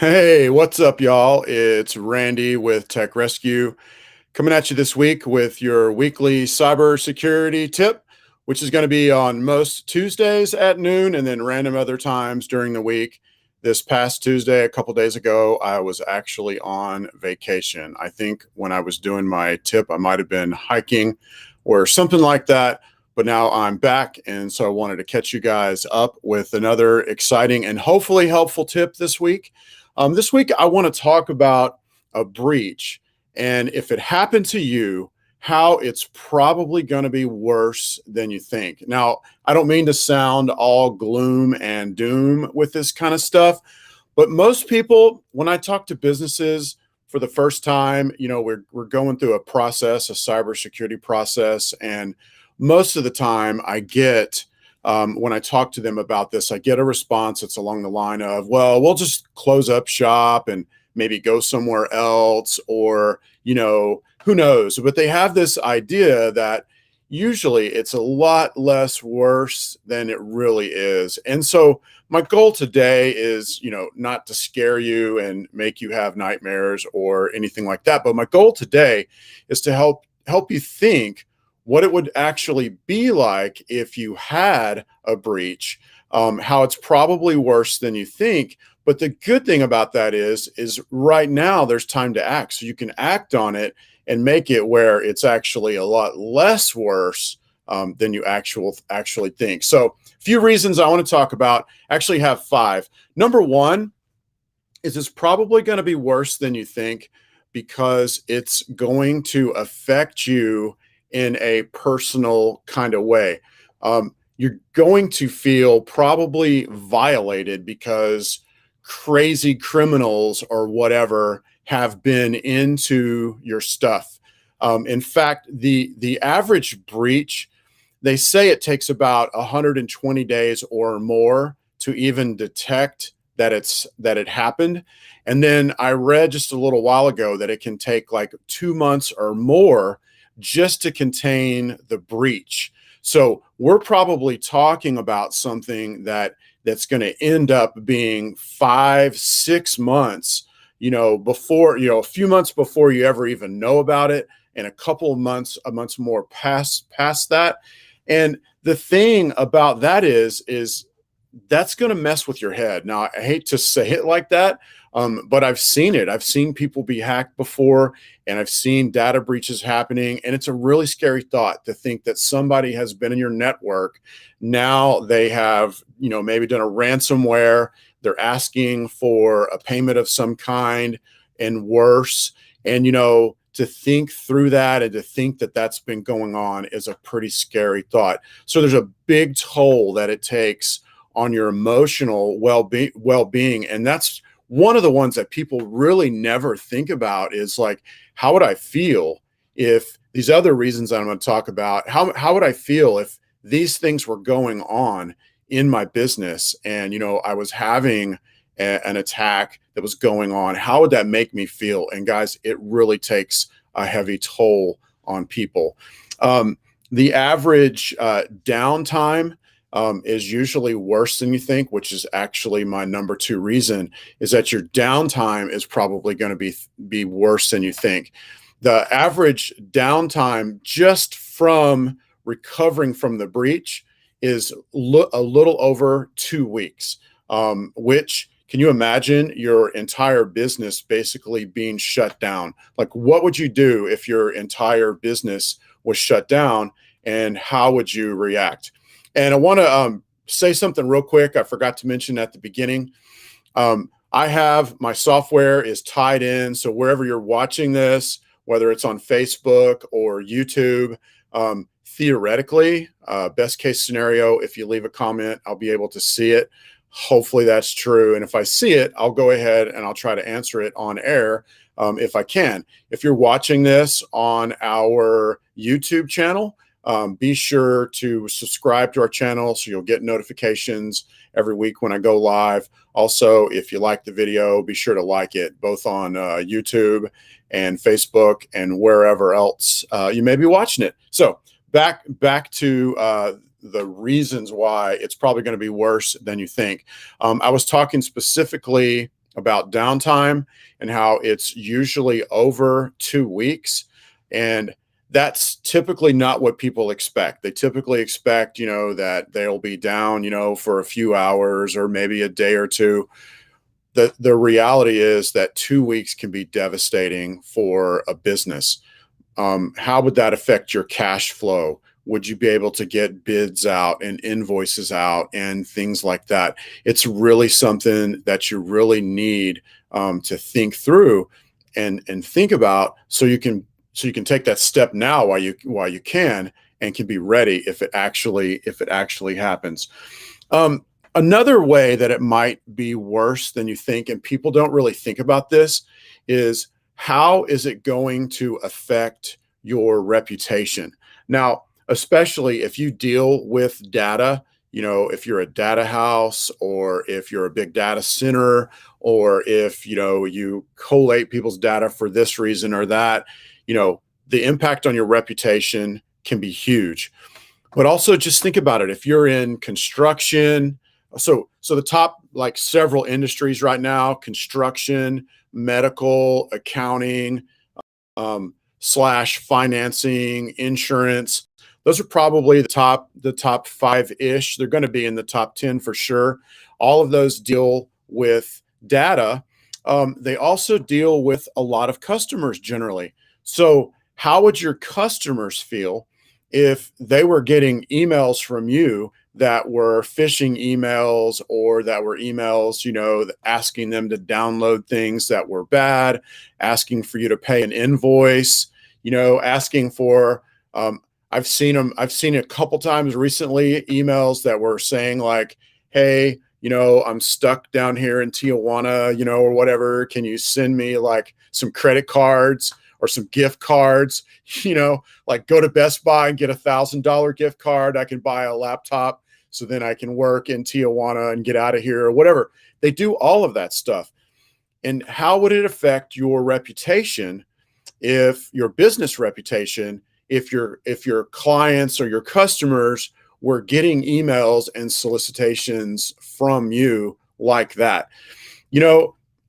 Hey, what's up, y'all? It's Randy with Tech Rescue coming at you this week with your weekly cybersecurity tip, which is going to be on most Tuesdays at noon and then random other times during the week. This past Tuesday, a couple days ago, I was actually on vacation. I think when I was doing my tip, I might have been hiking or something like that. But now I'm back. And so I wanted to catch you guys up with another exciting and hopefully helpful tip this week. This week, I want to talk about a breach. And if it happened to you, how it's probably going to be worse than you think. Now, I don't mean to sound all gloom and doom with this kind of stuff, but most people, when I talk to businesses for the first time, we're going through a process, a cybersecurity process, and most of the time, when I talk to them about this, I get a response that's along the line of, "Well, we'll just close up shop and maybe go somewhere else," or who knows? But they have this idea that usually it's a lot less worse than it really is. And so my goal today is, not to scare you and make you have nightmares or anything like that. But my goal today is to help you think what it would actually be like if you had a breach, how it's probably worse than you think. But the good thing about that is right now there's time to act. So you can act on it and make it where it's actually a lot less worse than you actually think. So a few reasons I want to talk about, actually have five. Number one is it's probably going to be worse than you think because it's going to affect you in a personal kind of way. You're going to feel probably violated because crazy criminals or whatever have been into your stuff. In fact, the average breach, they say it takes about 120 days or more to even detect that it happened. And then I read just a little while ago that it can take like 2 months or more just to contain the breach. So we're probably talking about something that's going to end up being 5, 6 months, before, a few months before you ever even know about it, and a couple of months, more past that. And the thing about that is that's going to mess with your head. Now, I hate to say it like that, but I've seen it. I've seen people be hacked before, and I've seen data breaches happening. And it's a really scary thought to think that somebody has been in your network. Now they have, maybe done a ransomware. They're asking for a payment of some kind and worse. And, to think through that and to think that that's been going on is a pretty scary thought. So there's a big toll that it takes on your emotional well-being. And that's one of the ones that people really never think about is like, how would I feel if these other reasons I'm going to talk about, how would I feel if these things were going on in my business and, I was having an attack that was going on? How would that make me feel? And guys, it really takes a heavy toll on people. The average downtime is usually worse than you think, which is actually my number two reason, is that your downtime is probably going to be worse than you think. The average downtime just from recovering from the breach is a little over 2 weeks, which, can you imagine your entire business basically being shut down? Like, what would you do if your entire business was shut down, and how would you react? And I want to say something real quick. I forgot to mention at the beginning. I have my software is tied in. So wherever you're watching this, whether it's on Facebook or YouTube, theoretically, best case scenario, if you leave a comment, I'll be able to see it. Hopefully that's true. And if I see it, I'll go ahead and I'll try to answer it on air if I can. If you're watching this on our YouTube channel, be sure to subscribe to our channel so you'll get notifications every week when I go live. Also, if you like the video, be sure to like it both on YouTube and Facebook and wherever else you may be watching it. So back to the reasons why it's probably going to be worse than you think. I was talking specifically about downtime and how it's usually over 2 weeks. And that's typically not what people expect. They typically expect, that they'll be down, for a few hours or maybe a day or two. The reality is that 2 weeks can be devastating for a business. How would that affect your cash flow? Would you be able to get bids out and invoices out and things like that? It's really something that you really need to think through and think about, so you can take that step now while you can, and can be ready if it actually happens. Um, Another way that it might be worse than you think, and people don't really think about this, is how is it going to affect your reputation? Now, especially if you deal with data, if you're a data house, or if you're a big data center, or if you collate people's data for this reason or that, the impact on your reputation can be huge. But also just think about it. If you're in construction, so the top, like, several industries right now: construction, medical, accounting, slash financing, insurance. Those are probably the top five-ish. They're going to be in the top 10 for sure. All of those deal with data. They also deal with a lot of customers generally. So how would your customers feel if they were getting emails from you that were phishing emails, or that were emails, asking them to download things that were bad, asking for you to pay an invoice, asking for, I've seen a couple times recently, emails that were saying like, hey, I'm stuck down here in Tijuana, or whatever. Can you send me like some credit cards or some gift cards? Like, go to Best Buy and get $1,000 gift card. I can buy a laptop so then I can work in Tijuana and get out of here, or whatever. They do all of that stuff. And how would it affect your reputation, if your business reputation, if your clients or your customers were getting emails and solicitations from you like that?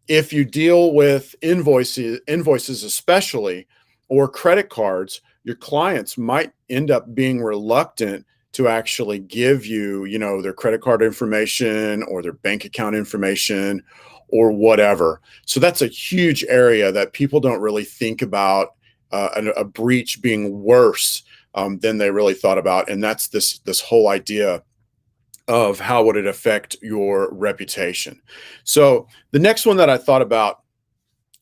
If you deal with invoices especially, or credit cards, your clients might end up being reluctant to actually give you, their credit card information or their bank account information or whatever. So that's a huge area that people don't really think about, a breach being worse than they really thought about. And that's this whole idea of how would it affect your reputation. So the next one that I thought about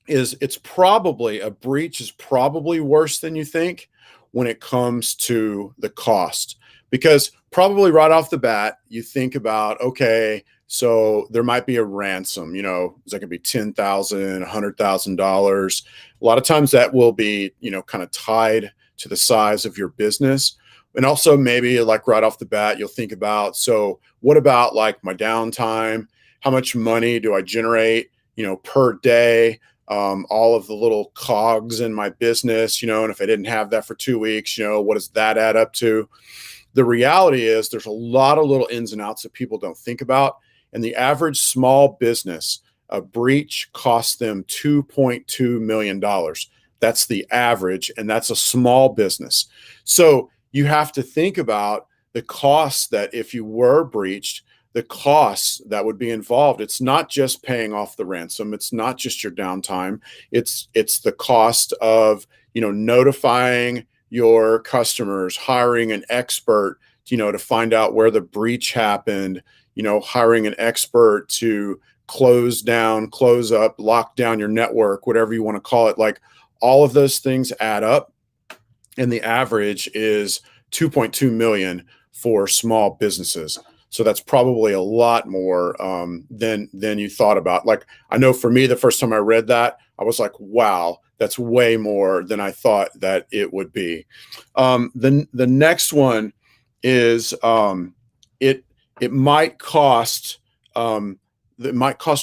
is, a breach is probably worse than you think when it comes to the cost. Because probably right off the bat, you think about, okay, so there might be a ransom, that could be $10,000, $100,000. A lot of times that will be, kind of tied to the size of your business. And also, maybe like right off the bat, you'll think about, so what about like my downtime? How much money do I generate, per day? All of the little cogs in my business, and if I didn't have that for 2 weeks, what does that add up to? The reality is there's a lot of little ins and outs that people don't think about. And the average small business, a breach costs them $2.2 million. That's the average, and that's a small business. So you have to think about the costs that, if you were breached, the costs that would be involved. It's not just paying off the ransom. It's not just your downtime. It's the cost of, notifying your customers, hiring an expert, to find out where the breach happened, hiring an expert to close down, close up, lock down your network, whatever you want to call it. Like, all of those things add up, and the average is 2.2 million for small businesses. So that's probably a lot more than you thought about. Like, I know for me, the first time I read that, I was like, wow, that's way more than I thought that it would be. The next one is, it it might cost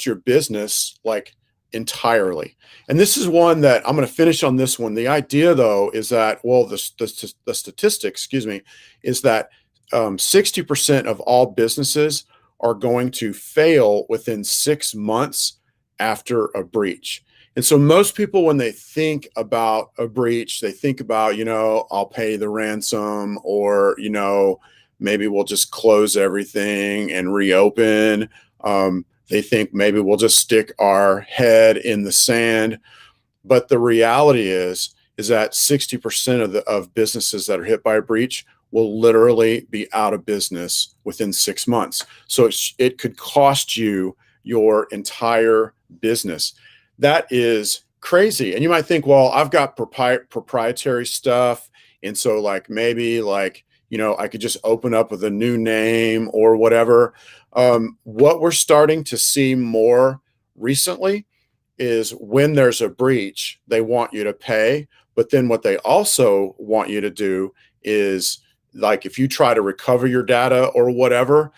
your business, like, entirely. And this is one that I'm going to finish on this one. The idea, though, is that, well, the statistic, excuse me, is that 60% of all businesses are going to fail within 6 months after a breach. And so most people, when they think about a breach, they think about, I'll pay the ransom, or, maybe we'll just close everything and reopen. They think maybe we'll just stick our head in the sand. But the reality is that 60% of businesses that are hit by a breach will literally be out of business within 6 months. So it could cost you your entire business. That is crazy. And you might think, well, I've got proprietary stuff. And so like maybe like, I could just open up with a new name or whatever. What we're starting to see more recently is when there's a breach, they want you to pay. But then what they also want you to do is, like, if you try to recover your data or whatever,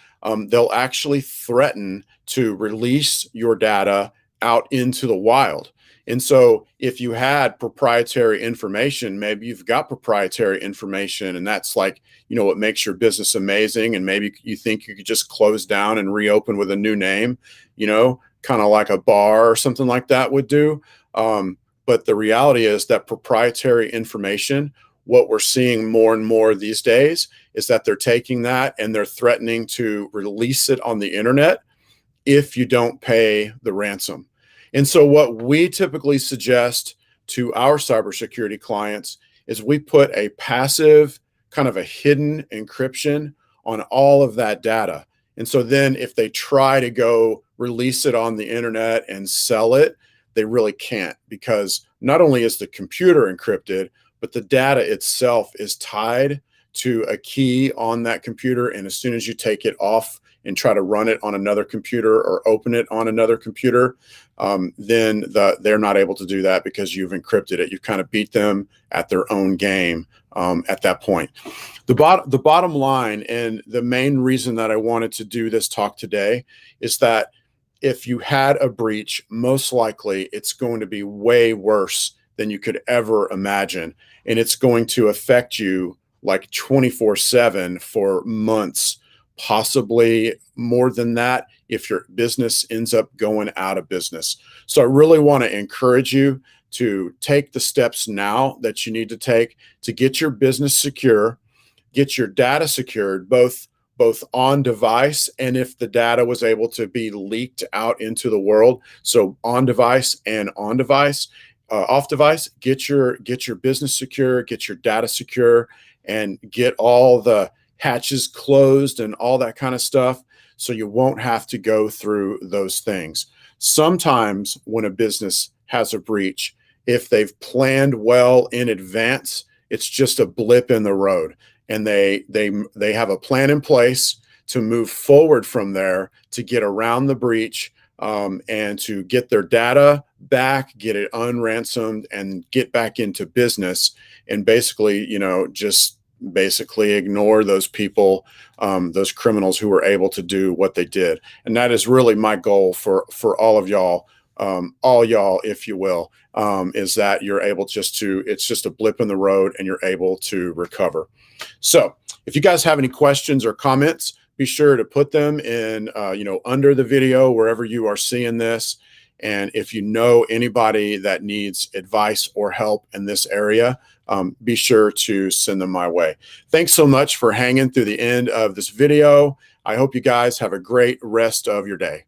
they'll actually threaten to release your data out into the wild. And so if you had proprietary information, maybe you've got proprietary information, and that's like, what makes your business amazing. And maybe you think you could just close down and reopen with a new name, kind of like a bar or something like that would do. But the reality is that proprietary information, what we're seeing more and more these days is that they're taking that and they're threatening to release it on the internet if you don't pay the ransom. And so what we typically suggest to our cybersecurity clients is we put a passive, kind of a hidden encryption on all of that data. And so then if they try to go release it on the internet and sell it, they really can't, because not only is the computer encrypted, but the data itself is tied to a key on that computer. And as soon as you take it off and try to run it on another computer or open it on another computer, then they're not able to do that because you've encrypted it. You've kind of beat them at their own game at that point. The bottom line, and the main reason that I wanted to do this talk today, is that if you had a breach, most likely it's going to be way worse than you could ever imagine. And it's going to affect you like 24/7 for months, possibly more than that if your business ends up going out of business. So I really want to encourage you to take the steps now that you need to take to get your business secure, get your data secured, both on device, and if the data was able to be leaked out into the world, so on device and on device, off device, get your business secure, get your data secure, and get all the hatches closed and all that kind of stuff, so you won't have to go through those things. Sometimes when a business has a breach, if they've planned well in advance, it's just a blip in the road, and they have a plan in place to move forward from there to get around the breach, and to get their data back, get it unransomed, and get back into business, and basically, just basically ignore those people, those criminals who were able to do what they did. And that is really my goal for all of y'all, all y'all, if you will, is that you're able it's just a blip in the road and you're able to recover. So if you guys have any questions or comments, be sure to put them in, under the video, wherever you are seeing this. And if you know anybody that needs advice or help in this area, be sure to send them my way. Thanks so much for hanging through the end of this video. I hope you guys have a great rest of your day.